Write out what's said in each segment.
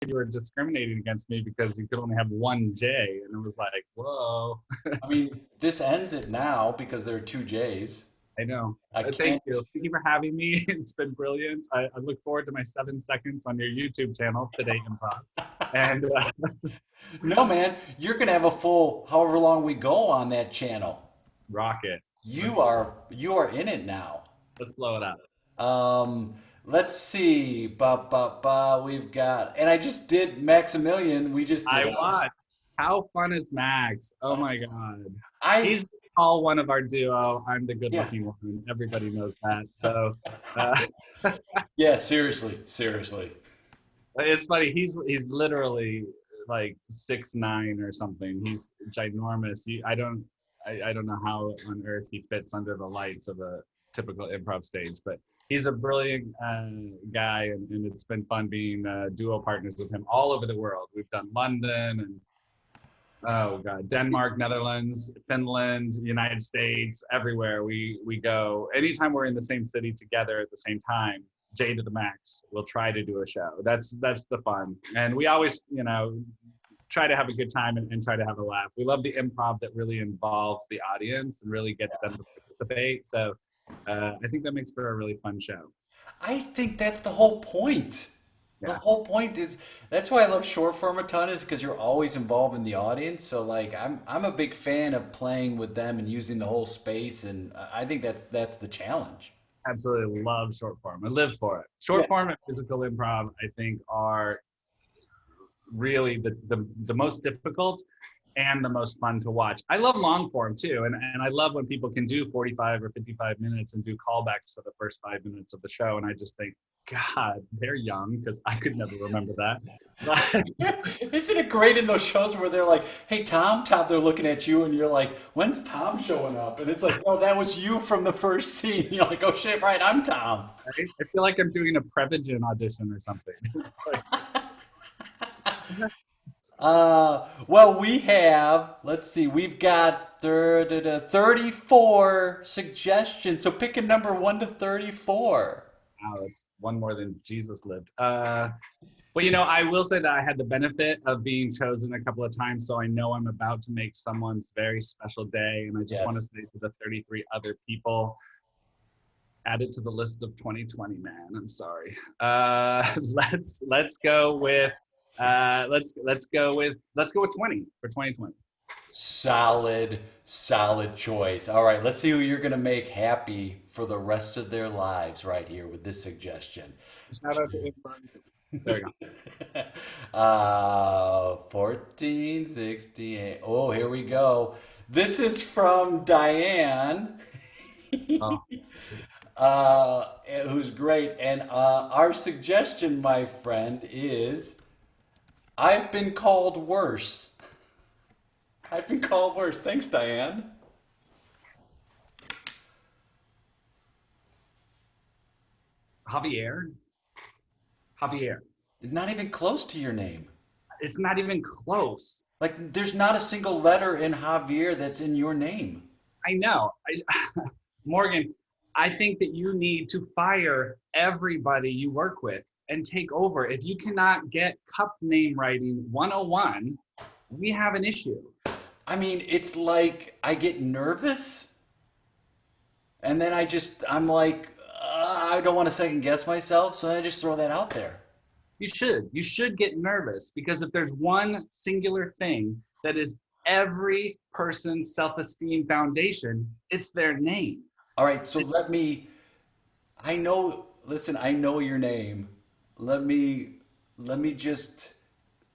you were discriminating against me because you could only have one J, and it was like, whoa. I mean, this ends it now because there are two J's. I know. I Thank can't. you. Thank you for having me. It's been brilliant. I look forward to my 7 seconds on your YouTube channel, Today Improv. And No, man, you're gonna have a full however long we go on that channel. rock it. You are in it now. Let's blow it up. Let's see. We've got, and I just did Maximilian. We just did. I watched. How fun is Max? Oh my God. I He's all one of our duo. I'm the good yeah looking one. Everybody knows that. So uh, yeah. Seriously. it's funny. He's literally like 6'9" or something. He's ginormous. I don't know how on earth he fits under the lights of a typical improv stage, but he's a brilliant guy, and it's been fun being duo partners with him all over the world. We've done London and oh God, Denmark, Netherlands, Finland, United States, everywhere we go. Anytime we're in the same city together at the same time, J to the max, we'll try to do a show. That's the fun, and we always, try to have a good time and try to have a laugh. We love the improv that really involves the audience and really gets them to participate. So I think that makes for a really fun show. I think that's the whole point. The Yeah, whole point is that's why I love short form a ton is because you're always involved in the audience. So like I'm a big fan of playing with them and using the whole space, and I think that's the challenge. absolutely love short form. I live for it. Yeah. Short form and physical improv, I think, are really the most difficult and the most fun to watch. I love long form too, and I love when people can do 45 or 55 minutes and do callbacks to the first 5 minutes of the show. And I just think, God, they're young because I could never remember that. But Isn't it great in those shows where they're like, "Hey Tom," they're looking at you and you're like, "When's Tom showing up?" And it's like, "Oh, that was you from the first scene." You're like, "Oh shit, right, I'm Tom." I feel like I'm doing a Prevagen audition or something. It's like, Well, we have, let's see, we've got 34 suggestions. So pick a number 1 to 34. wow, that's one more than Jesus lived. Well, I will say that I had the benefit of being chosen a couple of times, so I know I'm about to make someone's very special day. And I just want to Yes. say to the 33 other people, add it to the list of 2020, man. I'm sorry. Let's go with let's go with 20 for 2020. Solid choice. All right, let's see who you're going to make happy for the rest of their lives right here with this suggestion. Shout out to Improv. There we go. 14, 68. Oh, here we go. This is from Diane. Oh, Who's great. And our suggestion, my friend, is I've been called worse. I've been called worse. Thanks, Diane. Javier. Javier. Not even close to your name. It's not even close. Like, there's not a single letter in Javier that's in your name. I know. Morgan, I think that you need to fire everybody you work with and take over. If you cannot get cup name writing 101, we have an issue. I mean, it's like I get nervous and then I'm like, I don't want to second guess myself. So I just throw that out there. You should. You should get nervous because if there's one singular thing that is every person's self-esteem foundation, it's their name. All right. So listen, I know your name. Let me just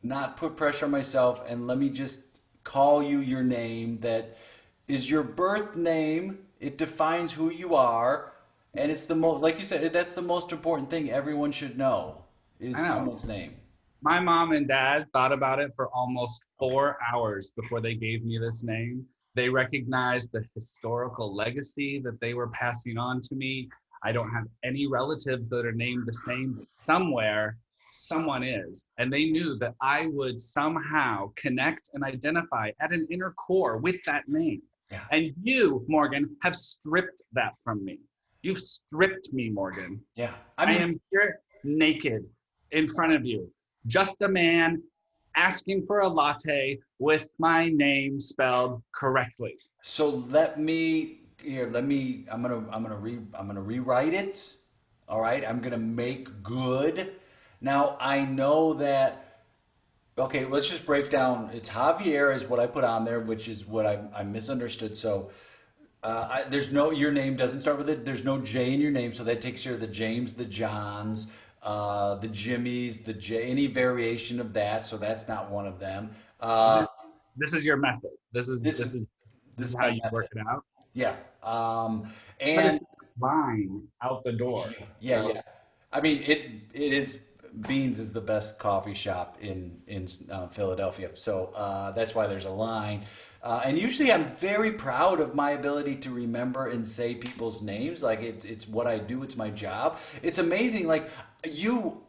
not put pressure on myself and let me just call you your name that is your birth name. It defines who you are. And it's the most, like you said, that's the most important thing everyone should know is I know. someone's name. My mom and dad thought about it for almost 4 hours before they gave me this name. They recognized the historical legacy that they were passing on to me. I don't have any relatives that are named the same, but somewhere someone is. And they knew that I would somehow connect and identify at an inner core with that name. Yeah. And you, Morgan, have stripped that from me. You've stripped me, Morgan. Yeah. I am here naked in front of you. just a man asking for a latte with my name spelled correctly. So I'm gonna rewrite it. All right, I'm gonna make good. Now I know that. Okay, let's just break down. It's Javier is what I put on there, which is what I misunderstood. So there's no, your name doesn't start with it. There's no J in your name, so that takes care of the James, the Johns, the Jimmys, the J, any variation of that. So that's not one of them. This is your method. This is This this is is this this is is how my you work method. it out. Yeah. But And it's fine out the door. yeah, yeah. I mean, it is Beans is the best coffee shop in Philadelphia, so that's why there's a line. And usually, I'm very proud of my ability to remember and say people's names. Like it's what I do. It's my job. It's amazing. Like you.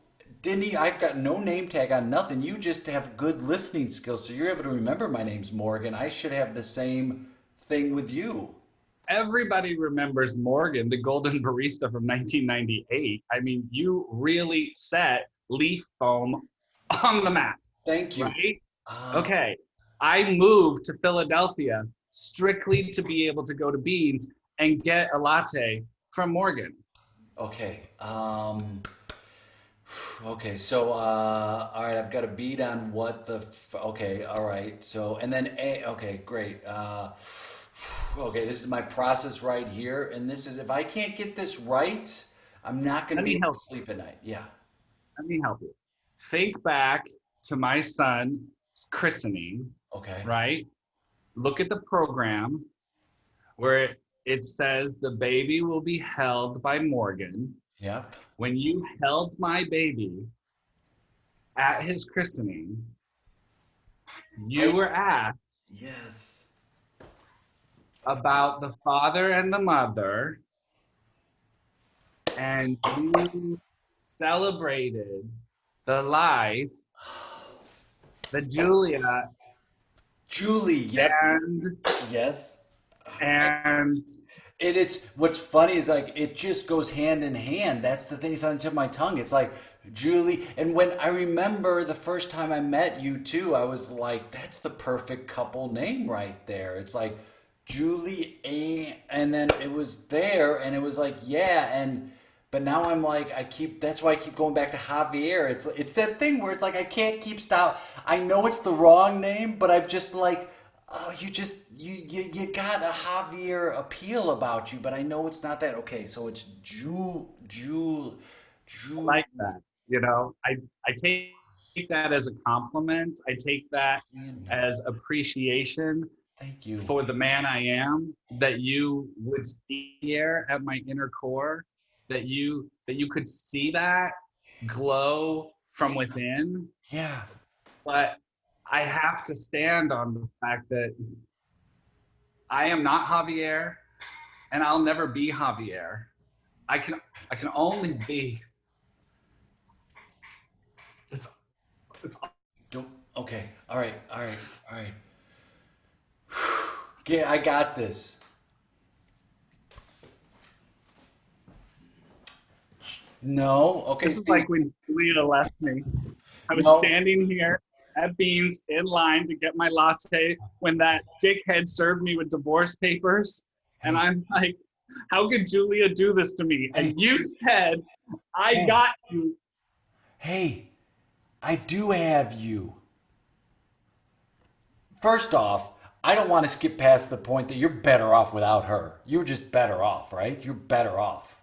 Didn't I've got no name tag on nothing. You just have good listening skills, so you're able to remember my name's Morgan. I should have the same thing with you. Everybody remembers Morgan, the golden barista from 1998. I mean, you really set leaf foam on the map, Thank you. right? Uh, Okay. I moved to Philadelphia strictly to be able to go to Beans and get a latte from Morgan. okay. Okay. So, all right. I've got a beat on what the. Okay. All right. So, and then A. Okay. Great. Okay. This is my process right here, and this is if I can't get this right, I'm not going to Let be me able to help. sleep at night. Yeah. Let me help you. Think back to my son's christening, Okay. right? Look at the program where it says the baby will be held by Morgan. Yep. When you held my baby at his christening, you Right. were asked Yes. about the father and the mother, and you celebrated the life that Julia Julie. Yep. and Yes. and It's what's funny is like it just goes hand in hand. That's the thing that's on the tip of my tongue. It's like Julie, and when I remember the first time I met you too, I was like, "That's the perfect couple name right there." It's like Julie and then it was there, and it was like, yeah, and but now I'm like, I keep. That's why I keep going back to Javier. It's that thing where it's like I can't keep stop. I know it's the wrong name, but I'm just like. Oh, you got a Javier appeal about you, but I know it's not that. Okay, so it's Jewel. like that. You know, I take that as a compliment. I take that as appreciation Thank you. for the man I am, that you would see here at my inner core, that you could see that glow from within. Yeah. But I have to stand on the fact that I am not Javier and I'll never be Javier. I can only be it's it's Don't. Okay. All right. All right. All right. Okay, I got this. No. Okay. this is See. like when Julia left me. I was No. standing here at Beans in line to get my latte when that dickhead served me with divorce papers. And Hey. I'm like, how could Julia do this to me? Hey. And you said, I Hey. got you. Hey. I do have you. First off, I don't want to skip past the point that you're better off without her. You're just better off, right? You're better off.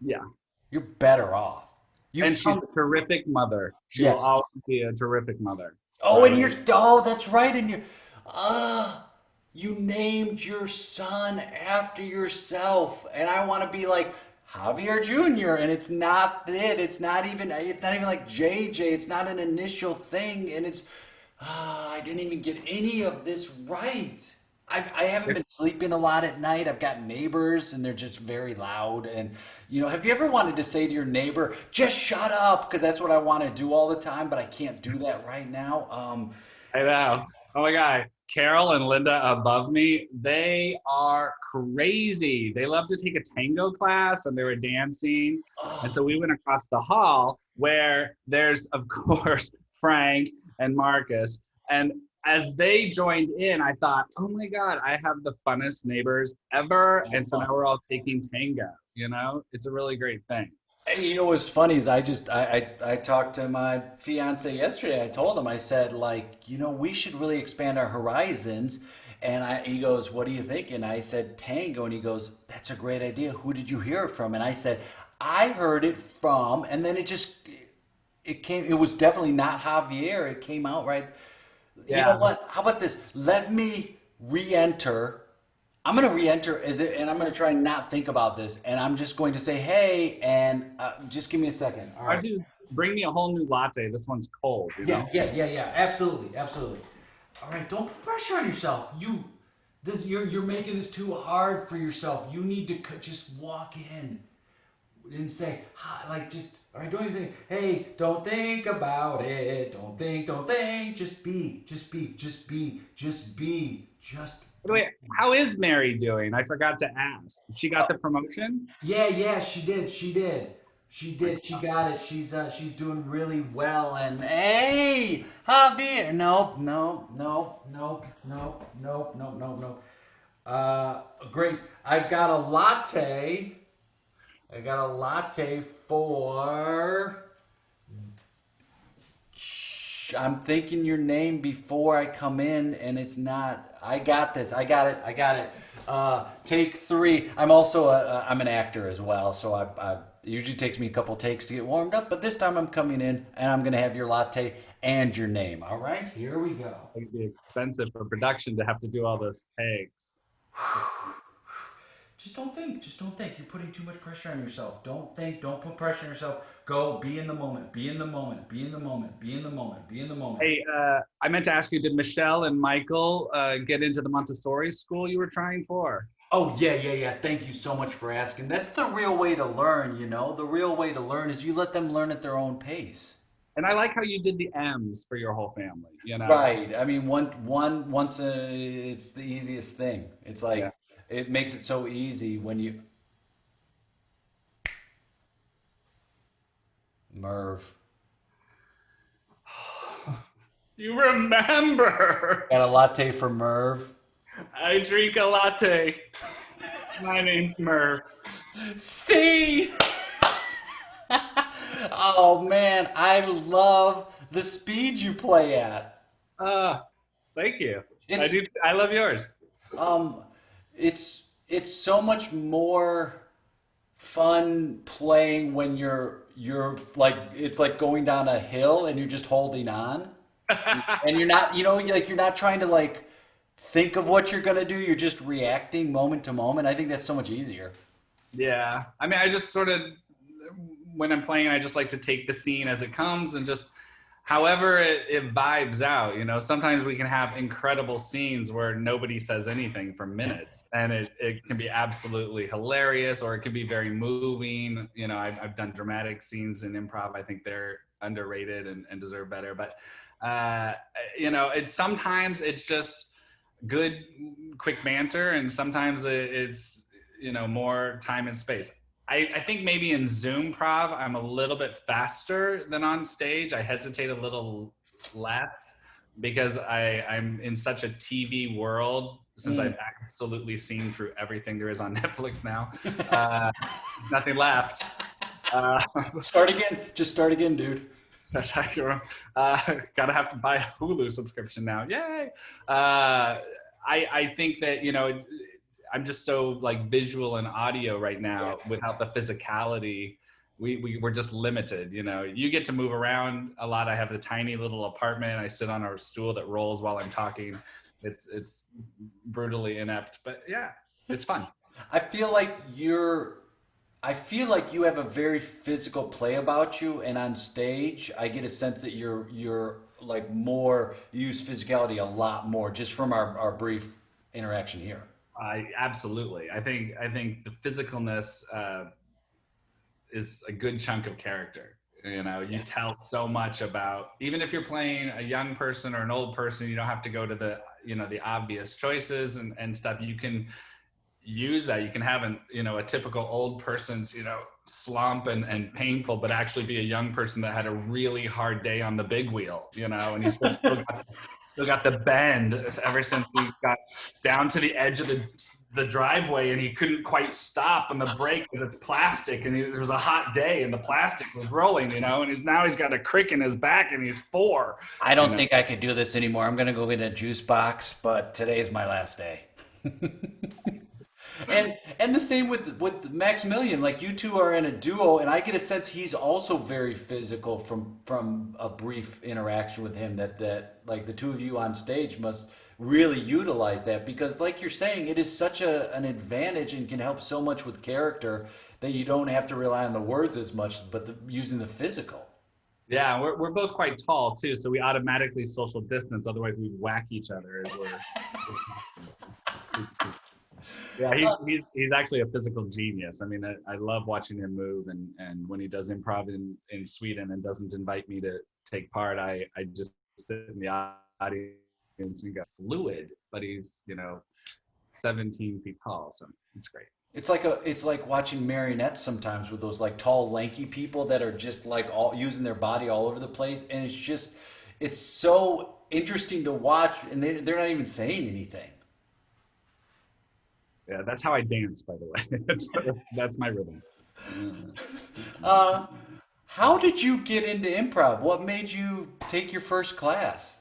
Yeah. You're better off. You've And she's come. a terrific mother. She will Yes. always be a terrific mother. Oh, and Right? you're. Oh, that's right. And you're. You named your son after yourself, and I want to be like Javier Jr. And it's not it. It's not even. It's not even like JJ. It's not an initial thing, and it's. I didn't even get any of this right. I haven't been sleeping a lot at night. I've got neighbors and they're just very loud. And, have you ever wanted to say to your neighbor, just shut up? Because that's what I want to do all the time, but I can't do that right now. I know. Oh my God. Carol and Linda above me, they are crazy. They love to take a tango class and they were dancing. And Oh, so we went across the hall where there's, of course, Frank and Marcus. And as they joined in, I thought, oh my God, I have the funnest neighbors ever. And so now we're all taking tango, you know? It's a really great thing. Hey, you know what's funny is I talked to my fiance yesterday. I told him, I said, like, you know, we should really expand our horizons. And he goes, what do you think? And I said, tango. And he goes, that's a great idea. Who did you hear it from? And I said, I heard it from, and then it came, it was definitely not Javier. It came out right. You know Yeah. what? How about this? Let me re-enter. I'm going to re-enter as it, and I'm going to try and not think about this. And I'm just going to say, hey, and just give me a second. All I right. do bring me a whole new latte. This one's cold, you Yeah, know? yeah, yeah, yeah. Absolutely, absolutely. All right. Don't put pressure on yourself. You're making this too hard for yourself. You need to just walk in and say, hi, like, just, all right, don't even think, hey, don't think about it. Don't think. Just be, just be, just be, just be, just By the way, how is Mary doing? I forgot to ask. She got the promotion? Yeah, yeah, she did. She did. She My did. She got it. She's doing really well. And hey, Javier. Nope, nope, nope, nope, nope, nope, nope, nope, nope. Great. I've got a latte. I got a latte for. I'm thinking your name before I come in, and it's not. I got this. I got it. I got it. Take three. I'm also I'm an actor as well, so it usually takes me a couple takes to get warmed up. But this time I'm coming in, and I'm gonna have your latte and your name. All right, here we go. It'd be expensive for production to have to do all those takes. Just don't think. Just don't think. You're putting too much pressure on yourself. Don't think. Don't put pressure on yourself. Go. Be in the moment. Be in the moment. Be in the moment. Be in the moment. Be in the moment. Hey, I meant to ask you, did Michelle and Michael get into the Montessori school you were trying for? Oh, yeah, yeah, yeah. Thank you so much for asking. That's the real way to learn, you know? The real way to learn is you let them learn at their own pace. And I like how you did the M's for your whole family, you know? Right. I mean, it's the easiest thing. It's Yeah. like, it makes it so easy when you, Merv. You remember. Got a latte for Merv. I drink a latte. My name's Merv. See? Oh, man. I love the speed you play at. Thank you. I It's do. I love yours. Um, it's so much more fun playing when you're like it's like going down a hill and you're just holding on and you're not like you're not trying to like think of what you're gonna do. You're just reacting moment to moment. I think that's so much easier. Yeah. I mean, I just sort of, when I'm playing, I just like to take the scene as it comes and just however it vibes out, you know. Sometimes we can have incredible scenes where nobody says anything for minutes and it can be absolutely hilarious, or it can be very moving. You know, I've done dramatic scenes in improv. I think they're underrated and deserve better. But, you know, sometimes it's just good, quick banter, and sometimes it's, you know, more time and space. I think maybe in Zoom prov, I'm a little bit faster than on stage. I hesitate a little less because I'm in such a TV world, since Mm. I've absolutely seen through everything there is on Netflix now. Uh, Nothing left. Uh, Start again. Just start again, dude. Gotta have to buy a Hulu subscription now. Yay! I think that, you know, I'm just so like visual and audio right now. Without the physicality, we're just limited. You know, you get to move around a lot. I have a tiny little apartment. I sit on a stool that rolls while I'm talking. It's brutally inept, but yeah, it's fun. I feel like you have a very physical play about you, and on stage, I get a sense that you're like more you use physicality a lot more just from our brief interaction here. I absolutely. I think the physicalness is a good chunk of character. You know, you tell so much about, even if you're playing a young person or an old person, you don't have to go to the, you know, the obvious choices and stuff. use that. You can have an, a typical old person's, slump and painful, but actually be a young person that had a really hard day on the big wheel, and he's just still got the bend ever since he got down to the edge of the driveway and he couldn't quite stop on the brake because it's plastic and it was a hot day and the plastic was rolling, and he's got a crick in his back and he's 4. I you don't know. think I could do this anymore. I'm going to go get a juice box, but today is my last day. And the same with Maximilian. Like you two are in a duo, and I get a sense he's also very physical from a brief interaction with him. That like the two of you on stage must really utilize that because, like you're saying, it is such an advantage and can help so much with character that you don't have to rely on the words as much, but using the physical. Yeah, we're both quite tall too, so we automatically social distance. Otherwise, we'd whack each other as we're. Yeah, he's actually a physical genius. I mean, I love watching him move, and when he does improv in Sweden and doesn't invite me to take part, I just sit in the audience and get fluid. But he's 17 feet tall, so it's great. It's like watching marionettes sometimes with those like tall, lanky people that are just like all using their body all over the place, and it's so interesting to watch, and they're not even saying anything. Yeah, that's how I dance, by the way. That's my rhythm. Uh, how did you get into improv? What made you take your first class?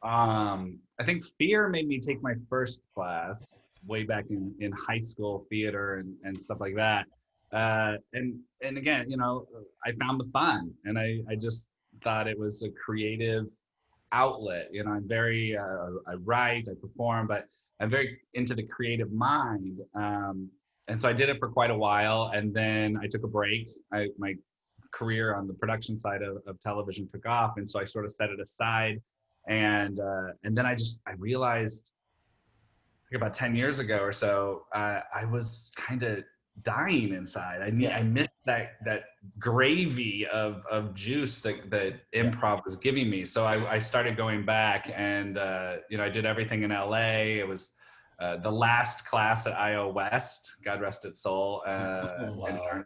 I think fear made me take my first class way back in high school, theater and stuff like that. And again, I found the fun, and I just thought it was a creative outlet. I'm very I write, I perform, but I'm very into the creative mind. And so I did it for quite a while, and then I took a break. My career on the production side of television took off, and so I sort of set it aside. And then I realized, like about 10 years ago or so, I was kind of dying inside. I missed that gravy of juice that improv was giving me. So I started going back, and I did everything in LA. It was the last class at IO West, God rest its soul. Wow.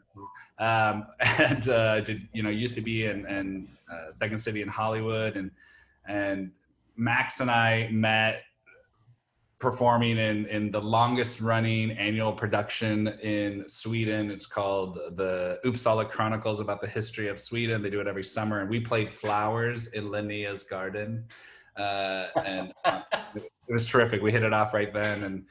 And did UCB and Second City in Hollywood, and Max and I met performing in the longest running annual production in Sweden. It's called the Uppsala Chronicles, about the history of Sweden. They do it every summer, and we played flowers in Linnea's garden. And it was terrific. We hit it off right then, and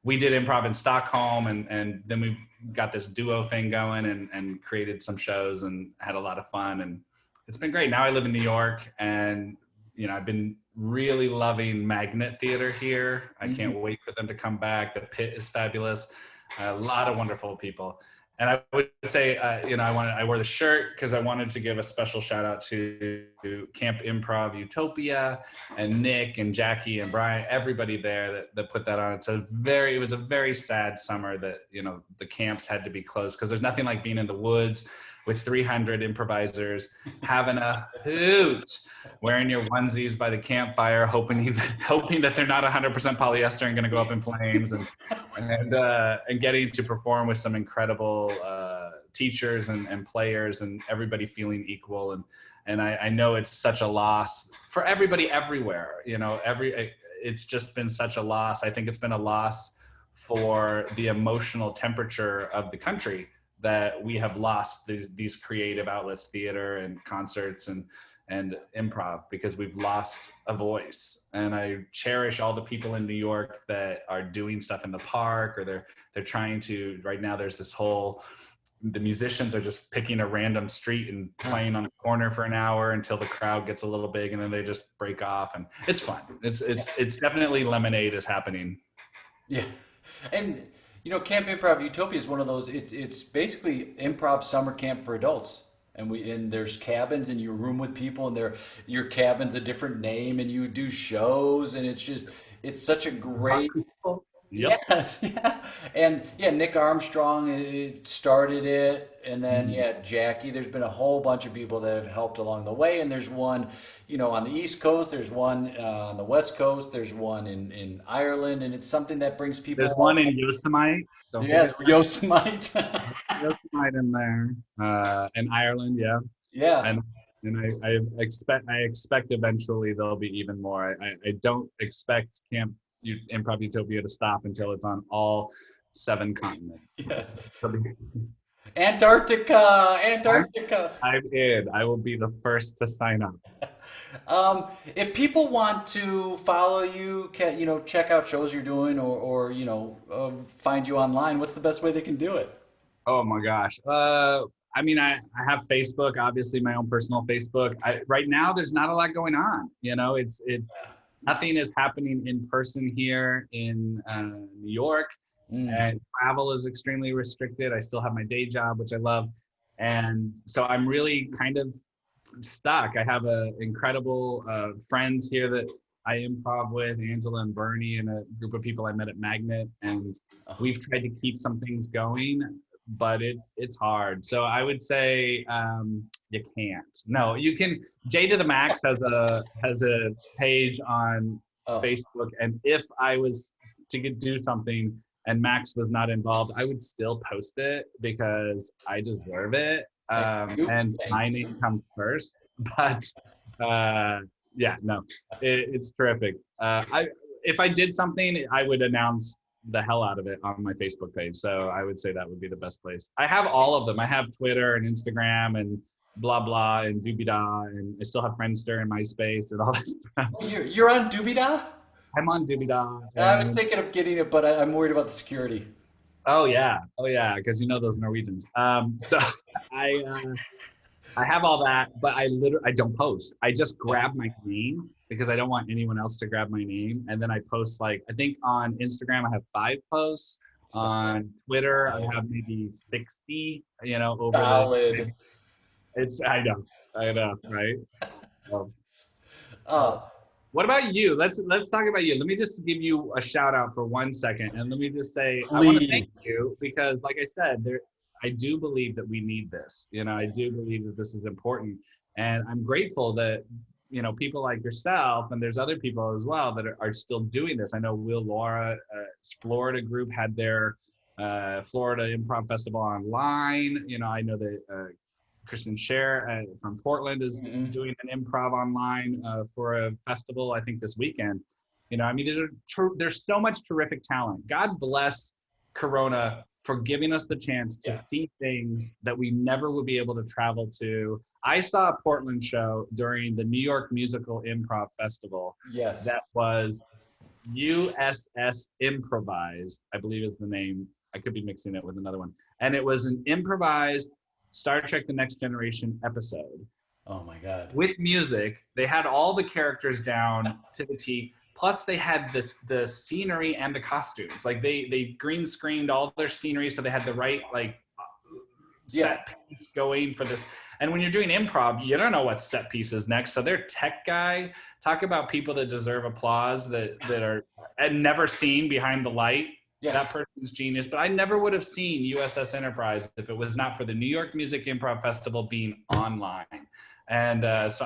we did improv in Stockholm, and then we got this duo thing going and created some shows and had a lot of fun, and it's been great. Now I live in New York, and I've been really loving Magnet Theater here. I can't wait for them to come back. The Pit is fabulous. A lot of wonderful people. And I would say, I wore the shirt because I wanted to give a special shout out to Camp Improv Utopia and Nick and Jackie and Brian, everybody there that put that on. It was a very sad summer that, the camps had to be closed, because there's nothing like being in the woods with 300 improvisers having a hoot, wearing your onesies by the campfire, hoping that they're not 100% polyester and going to go up in flames, and getting to perform with some incredible teachers and players, and everybody feeling equal. And I know it's such a loss for everybody everywhere. It's just been such a loss. I think it's been a loss for the emotional temperature of the country, that we have lost these creative outlets, theater and concerts and improv, because we've lost a voice. And I cherish all the people in New York that are doing stuff in the park, or they're trying to. Right now, there's the musicians are just picking a random street and playing on a corner for an hour until the crowd gets a little big, and then they just break off, and it's fun. It's definitely lemonade is happening. Yeah, and Camp Improv Utopia is one of those. It's basically improv summer camp for adults, and there's cabins, and you room with people, and your cabin's a different name, and you do shows, and it's such a great. Yep. Yes, yeah. And yeah, Nick Armstrong started it. And then, Mhm. yeah, Jackie. There's been a whole bunch of people that have helped along the way. And there's one, on the East Coast, there's one on the West Coast, there's one in Ireland. And it's something that brings people There's one all. in Yosemite. Don't Yeah, forget that. Yosemite. Yosemite in there. In Ireland, yeah. Yeah. And I expect eventually there'll be even more. I don't expect Improv Utopia to stop until it's on all 7 continents. Yes. So Antarctica, I'm Antarctica. I'm in. I will be the first to sign up. If people want to follow you, check out shows you're doing, or find you online, what's the best way they can do it? Oh my gosh. I mean, I have Facebook, obviously my own personal Facebook. Right now, there's not a lot going on. Nothing is happening in person here in New York, Mm. and travel is extremely restricted. I still have my day job, which I love, and so I'm really kind of stuck. I have incredible friends here that I improv with, Angela and Bernie, and a group of people I met at Magnet, and Oh, we've tried to keep some things going, but it's hard. So I would say you can't. No, you can. J to the Max has a page on oh, Facebook, and if I was to do something and Max was not involved, I would still post it because I deserve it. thank you, And thank my you. name comes first. But uh, yeah, no, it's terrific. If I did something, I would announce the hell out of it on my Facebook page. So I would say that would be the best place. I have all of them. I have Twitter and Instagram and blah blah and doobie-da, and I still have Friendster and MySpace and all that stuff. Oh, you're on Dubida? I'm on doobie-da I was and thinking of getting it, but I'm worried about the security. oh yeah, because you know those Norwegians. So I I have all that, but I don't post. I just Yeah. grab my name because I don't want anyone else to grab my name, and then I post like I think on Instagram I have 5 posts. On Twitter I Solid. have maybe 60. Over the Solid. it's I know, right? So, uh, Uh, what about you? Let's talk about you. Let me just give you a shout out for 1 second, and let me just say I want to thank please. you because, like I said, I do believe that we need this. I do believe that this is important, and I'm grateful that people like yourself and there's other people as well that are still doing this. I know Will Laura, Florida group had their Florida Improv Festival online. I know that Christian Scher from Portland is Mm-mm. doing an improv online for a festival, I think this weekend. I mean, there's so much terrific talent. God bless Corona for giving us the chance to Yeah. see things that we never would be able to travel to. I saw a Portland show during the New York Musical Improv Festival Yes. that was USS Improvised, I believe is the name. I could be mixing it with another one. And it was an improvised Star Trek The Next Generation episode Oh my God. with music. They had all the characters down to the T. Plus, they had the scenery and the costumes. Like they green screened all their scenery, so they had the right Yeah. set piece going for this. And when you're doing improv, you don't know what set piece is next. So their tech guy, talk about people that deserve applause that are and never seen behind the light. Yeah. That person's genius. But I never would have seen USS Enterprise if it was not for the New York Music Improv Festival being online. And so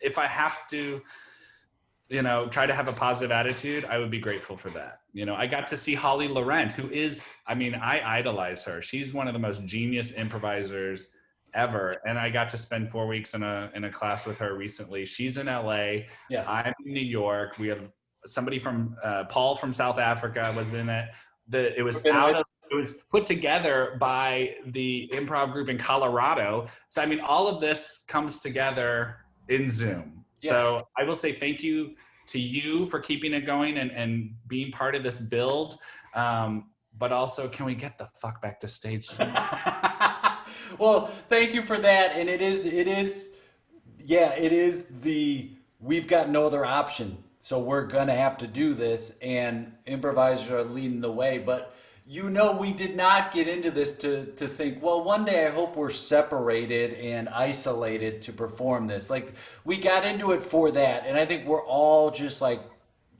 if I have to, try to have a positive attitude, I would be grateful for that. I got to see Holly Laurent, who is, I mean, I idolize her. She's one of the most genius improvisers ever. And I got to spend 4 weeks in a class with her recently. She's in LA. Yeah. I'm in New York. We have somebody from Paul from South Africa was in it. It was Been with. it was put together by the improv group in Colorado. So I mean, all of this comes together in Zoom. Yeah. So I will say thank you to you for keeping it going and being part of this build. But also, can we get the fuck back to stage soon? Well, thank you for that. And yeah, it is we've got no other option. So we're going to have to do this, and improvisers are leading the way. But we did not get into this to think, well, one day I hope we're separated and isolated to perform this. Like, we got into it for that. And I think we're all just like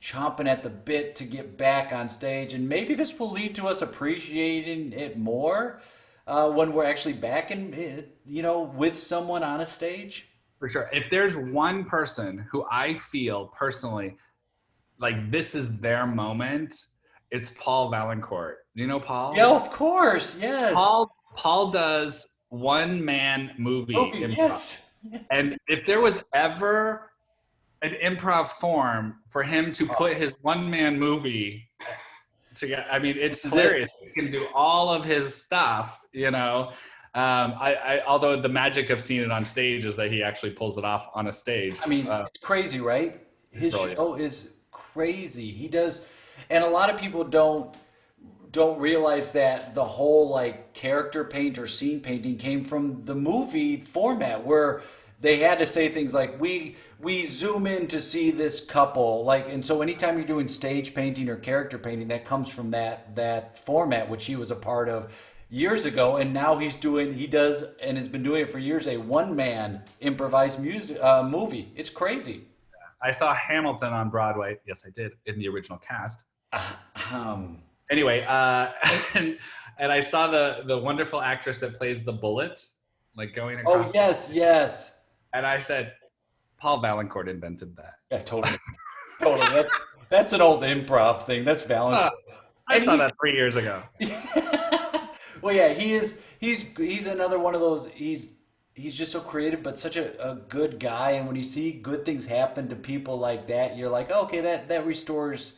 chomping at the bit to get back on stage. And maybe this will lead to us appreciating it more when we're actually back in, with someone on a stage. For sure. If there's one person who I feel personally like this is their moment, it's Paul Vaillancourt. Do you know Yeah, Paul? of course. Yes. Paul does one man movie Movie. improv. Yes. Yes. And if there was ever an improv form for him to put his one man movie together, I mean, it's hilarious. He can do all of his stuff, although the magic of seeing it on stage is that he actually pulls it off on a stage. I mean, it's crazy, right? His brilliant. show is crazy. He does, and a lot of people don't realize that the whole like character paint or scene painting came from the movie format where they had to say things like we zoom in to see this couple like, and so anytime you're doing stage painting or character painting, that comes from that format which he was a part of years ago. And now he does and has been doing it for years, a one man improvised music movie. It's crazy. I saw Hamilton on Broadway. Yes, I did, in the original cast. Um, Anyway, and I saw the wonderful actress that plays the bullet, like going across. oh yes, yes. And I said, Paul Vaillancourt invented that. Yeah, totally. Totally. That's an old improv thing. That's Valencourt. I saw that 3 years ago. Well, yeah, he is. He's another one of those. He's just so creative, but such a good guy. And when you see good things happen to people like that, you're like, oh, okay, that restores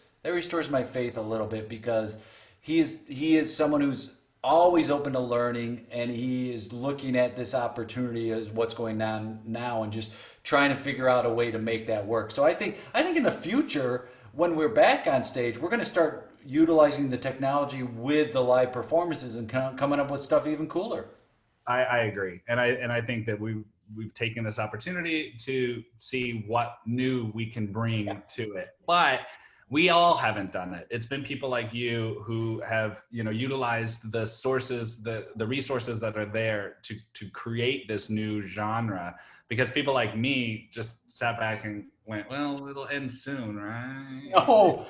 my faith a little bit, because he is someone who's always open to learning, and he is looking at this opportunity as what's going on now and just trying to figure out a way to make that work. So I think in the future, when we're back on stage, we're going to start utilizing the technology with the live performances and coming up with stuff even cooler. I agree, and I think that we've taken this opportunity to see what new we can bring to it, but we all haven't done it. It's been people like you who have, utilized the sources, the resources that are there to create this new genre. Because people like me just sat back and went, well, it'll end soon, right? Oh,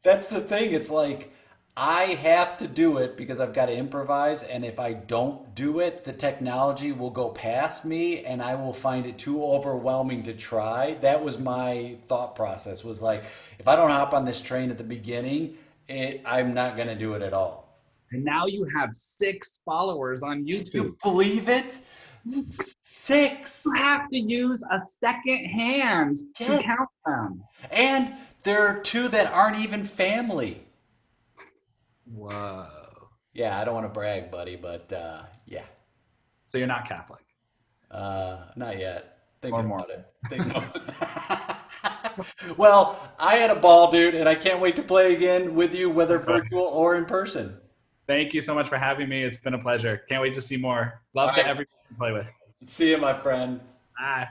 that's the thing. It's like I have to do it because I've got to improvise, and if I don't do it, the technology will go past me and I will find it too overwhelming to try. That was my thought process, was like, if I don't hop on this train at the beginning, I'm not going to do it at all. And now you have 6 followers on Can YouTube. you believe it? 6. You have to use a second hand to Yes. count them. And there are 2 that aren't even family. Whoa. Yeah, I don't want to brag, buddy, but yeah. So you're not Catholic? Not yet. Or Thinking more. about it. Well, I had a ball, dude, and I can't wait to play again with you, whether virtual or in person. Thank you so much for having me. It's been a pleasure. Can't wait to see more. Love All to right. everyone to play with. See you, my friend. Bye.